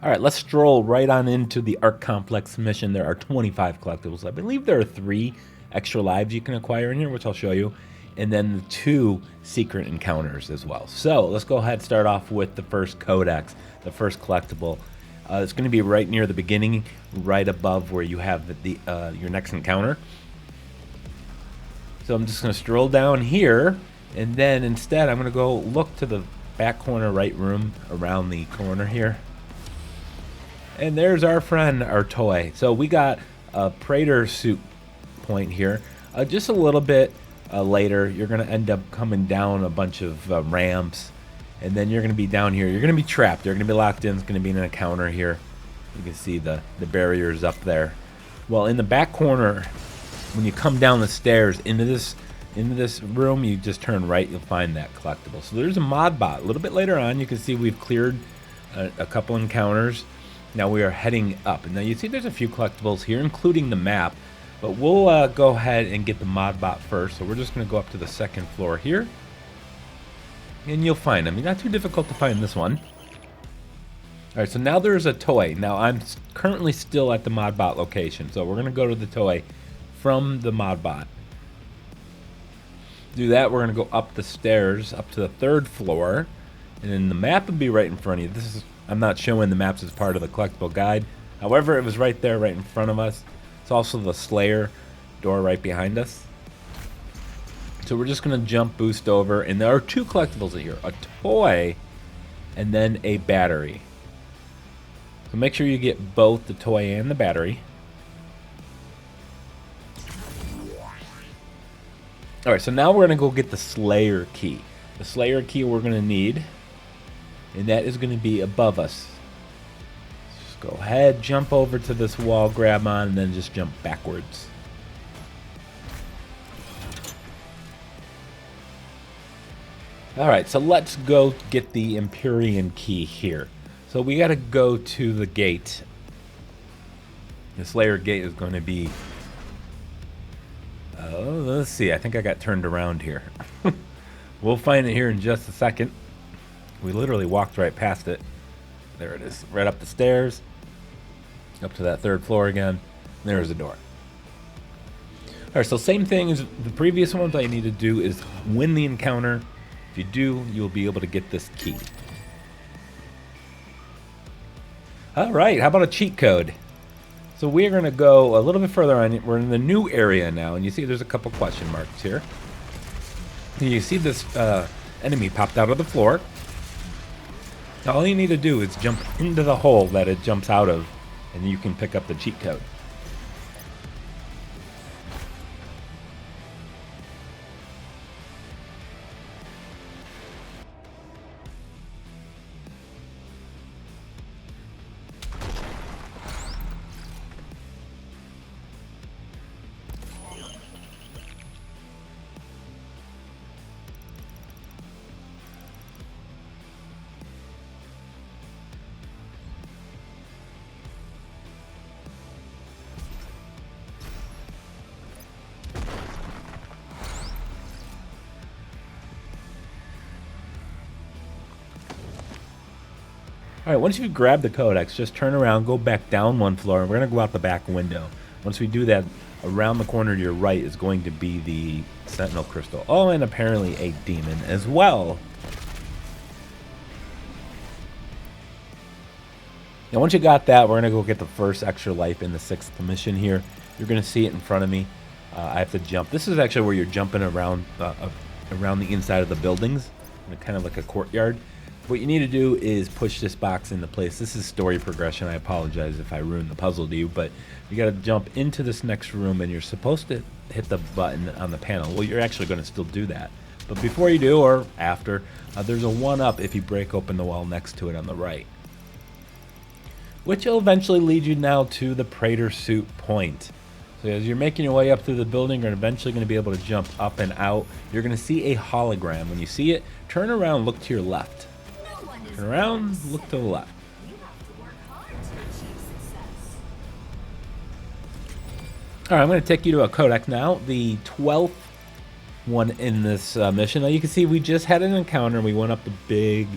All right, let's stroll right on into the Arc Complex mission. There are 25 collectibles. I believe there are 3 extra lives you can acquire in here, which I'll show you, and then the 2 secret encounters as well. So let's go ahead and start off with the first Codex, the first collectible. It's going to be right near the beginning, right above where you have your next encounter. So I'm just going to stroll down here, and then instead I'm going to go look to the back corner right room around the corner here. And there's our friend, our toy. So we got a Praetor Suit point here. Just a little bit later, you're going to end up coming down a bunch of ramps. And then you're going to be down here. You're going to be trapped. You're going to be locked in. It's going to be an encounter here. You can see the barriers up there. Well, in the back corner, when you come down the stairs into this room, you just turn right. You'll find that collectible. So there's a Modbot. A little bit later on, you can see we've cleared a couple encounters. Now we are heading up. And now you see there's a few collectibles here, including the map. But we'll go ahead and get the Modbot first. So we're just going to go up to the second floor here. And you'll find them. Not too difficult to find this one. Alright, so now there's a toy. Now I'm currently still at the Modbot location. So we're going to go to the toy from the Modbot. To do that, we're going to go up the stairs, up to the 3rd floor. And then the map will be right in front of you. I'm not showing the maps as part of the collectible guide. However, it was right there, right in front of us. It's also the Slayer door right behind us. So we're just going to jump boost over, and there are 2 collectibles here, a toy and then a battery. So make sure you get both the toy and the battery. Alright, so now we're going to go get the Slayer key. The Slayer key we're going to need, and that is going to be above us. Just go ahead, jump over to this wall, grab on, and then just jump backwards. Alright, so let's go get the Empyrean Key here. So we gotta go to the gate. The Slayer gate is going to be... let's see, I think I got turned around here. We'll find it here in just a second. We literally walked right past it. There it is, right up the stairs. Up to that 3rd floor again. There's the door. Alright, so same thing as the previous ones. All you need to do is win the encounter. If you do, you'll be able to get this key. Alright, how about a cheat code? So we're going to go a little bit further on. We're in the new area now, and you see there's a couple question marks here. You see this enemy popped out of the floor. Now all you need to do is jump into the hole that it jumps out of, and you can pick up the cheat code. Alright, once you've grabbed the Codex, just turn around, go back down 1 floor, and we're going to go out the back window. Once we do that, around the corner to your right is going to be the Sentinel Crystal. Oh, and apparently a demon as well. Now once you got that, we're going to go get the first extra life in the 6th mission here. You're going to see it in front of me. I have to jump. This is actually where you're jumping around around the inside of the buildings, kind of like a courtyard. What you need to do is push this box into place. This is story progression. I apologize if I ruined the puzzle to you, but you got to jump into this next room, and you're supposed to hit the button on the panel. Well, you're actually going to still do that. But before you do, or after, there's a 1-up if you break open the wall next to it on the right, which will eventually lead you now to the Praeter Suit point. So as you're making your way up through the building, you're eventually going to be able to jump up and out. You're going to see a hologram. When you see it, turn around, look to your left. Turn around, look to the left. Alright, I'm going to take you to a Codex now, the 12th one in this mission. Now you can see we just had an encounter. We went up the big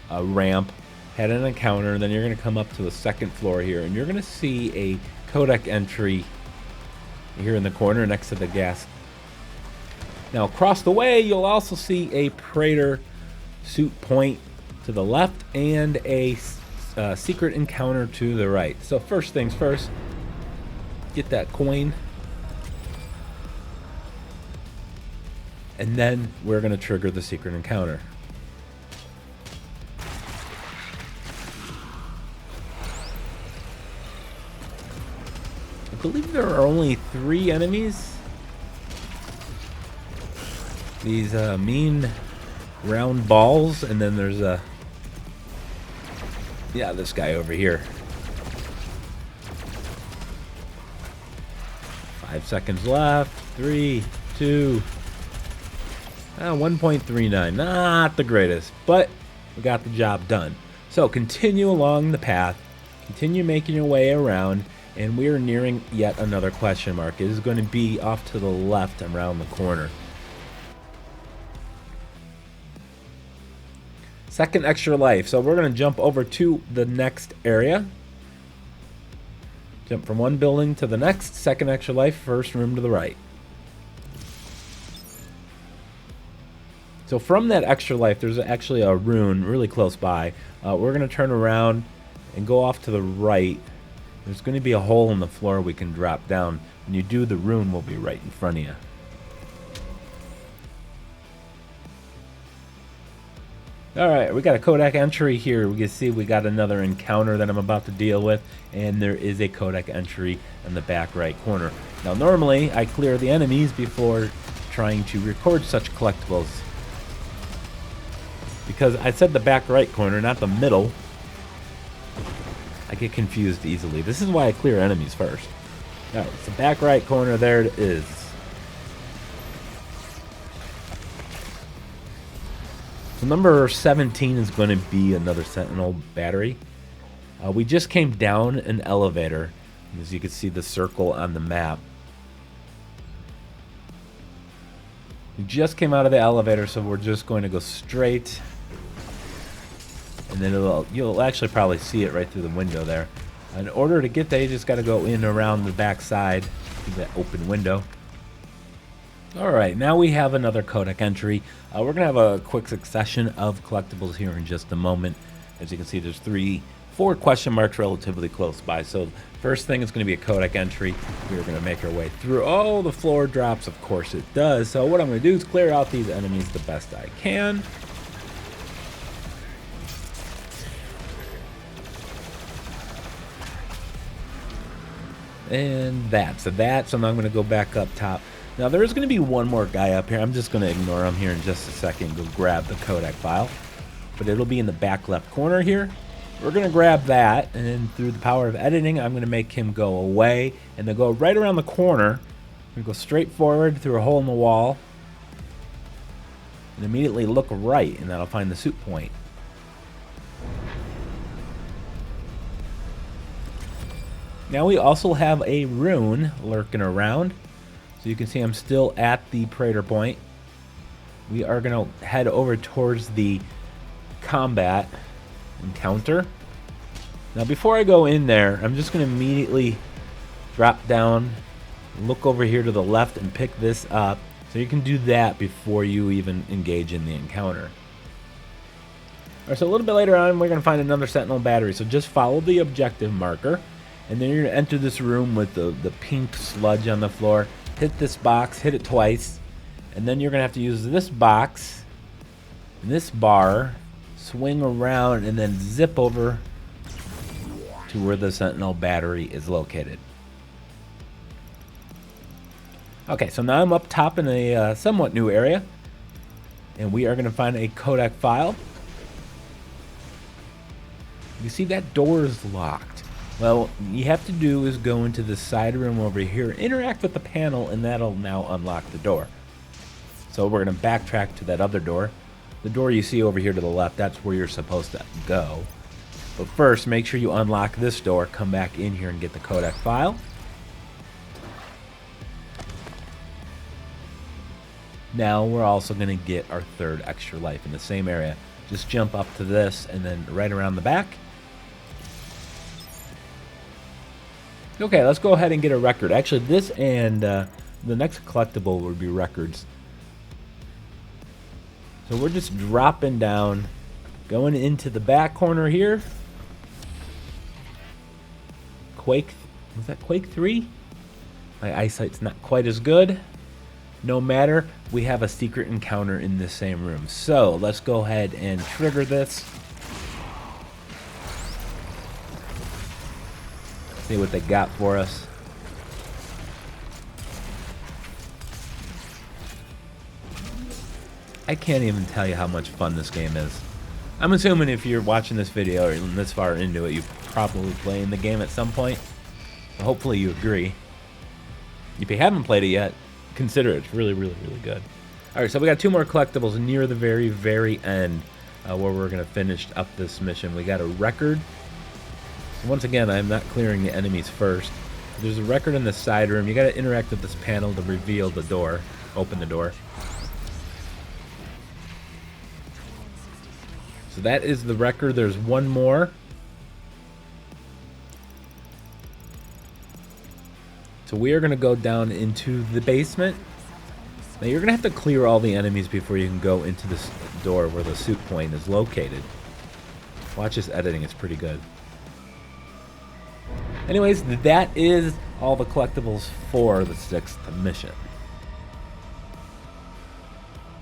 ramp, had an encounter, and then you're going to come up to the second floor here, and you're going to see a Codex entry here in the corner next to the gas. Now, across the way, you'll also see a Praetor Suit point to the left and a secret encounter to the right. So first things first, get that coin. And then we're going to trigger the secret encounter. I believe there are only 3 enemies. These mean round balls, and then there's this guy over here. 5 seconds left. 3, 2. 1.39. Not the greatest, but we got the job done. So continue along the path. Continue making your way around, and we are nearing yet another question mark. It is going to be off to the left around the corner. Second extra life. So we're going to jump over to the next area. Jump from one building to the next. Second extra life. First room to the right. So from that extra life, there's actually a rune really close by. We're going to turn around and go off to the right. There's going to be a hole in the floor we can drop down. When you do, the rune will be right in front of you. Alright, we got a Codex entry here. We can see we got another encounter that I'm about to deal with, and there is a Codex entry in the back right corner. Now normally, I clear the enemies before trying to record such collectibles. Because I said the back right corner, not the middle. I get confused easily. This is why I clear enemies first. Alright, it's the back right corner, there it is. So number 17 is going to be another Sentinel Battery. We just came down an elevator, as you can see the circle on the map. We just came out of the elevator, so we're just going to go straight. And then you'll actually probably see it right through the window there. In order to get there, you just got to go in around the back side through that open window. Alright, now we have another Codex entry. We're going to have a quick succession of collectibles here in just a moment. As you can see, there's 4 question marks relatively close by. So first thing is going to be a Codex entry. We're going to make our way through. Oh, the floor drops. Of course it does. So what I'm going to do is clear out these enemies the best I can. And that's that. So now I'm going to go back up top. Now there is going to be one more guy up here. I'm just going to ignore him here in just a second. Go grab the Codex file. But it'll be in the back left corner here. We're going to grab that, and then through the power of editing, I'm going to make him go away. And then go right around the corner. I'm going to go straight forward through a hole in the wall. And immediately look right, and that'll find the suit point. Now we also have a rune lurking around. So you can see I'm still at the Praetor point. We are going to head over towards the combat encounter. Now before I go in there, I'm just going to immediately drop down, look over here to the left and pick this up. So you can do that before you even engage in the encounter. Alright, so a little bit later on, we're going to find another Sentinel Battery. So just follow the objective marker. And then you're going to enter this room with the pink sludge on the floor. Hit this box, hit it twice. And then you're going to have to use this box and this bar, swing around, and then zip over to where the Sentinel Battery is located. Okay, so now I'm up top in a somewhat new area. And we are going to find a Codex file. You see that door is locked. Well, what you have to do is go into the side room over here, interact with the panel, and that'll now unlock the door. So we're going to backtrack to that other door. The door you see over here to the left, that's where you're supposed to go. But first, make sure you unlock this door, come back in here and get the Codex file. Now we're also going to get our third extra life in the same area. just jump up to this and then right around the back. Okay, let's go ahead and get a record. Actually, this and the next collectible would be records. So we're just dropping down, going into the back corner here. Quake, was that Quake 3? My eyesight's not quite as good. No matter, we have a secret encounter in this same room. So let's go ahead and trigger this. See what they got for us. I can't even tell you how much fun this game is. I'm assuming if you're watching this video or this far into it, you're probably playing the game at some point. Hopefully you agree. If you haven't played it yet, consider it. It's really, really, really good. Alright, so we got 2 more collectibles near the very, very end where we're going to finish up this mission. We got a record. So once again, I'm not clearing the enemies first. There's a record in the side room. You got to interact with this panel to reveal the door. Open the door. So that is the record. There's one more. So we are going to go down into the basement. Now you're going to have to clear all the enemies before you can go into this door where the suit point is located. Watch this editing, it's pretty good. Anyways, that is all the collectibles for the 6th mission.